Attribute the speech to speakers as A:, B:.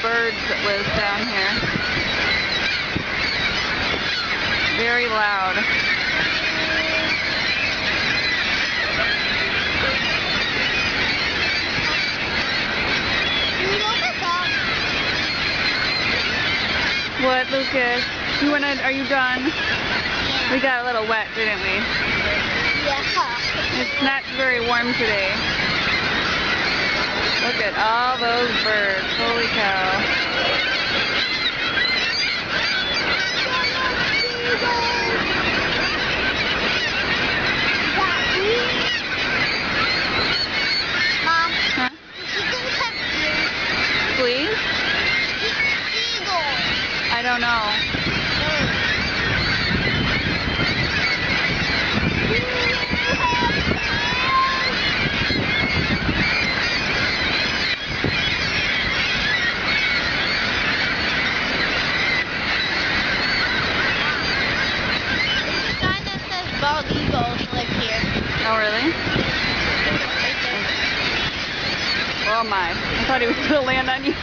A: birds that live down here. Very loud. What, Lucas? Are you done?
B: Yeah.
A: We got a little wet, didn't we?
B: Yeah.
A: It's not very warm today. Look at all those birds. Holy cow.
B: Mom,
A: Huh?
B: seagulls have ears.
A: Please?
B: Seagulls.
A: I don't know.
B: Bald eagles live here.
A: Oh, really?
B: Right there.
A: Oh my. I thought he was going to land on you.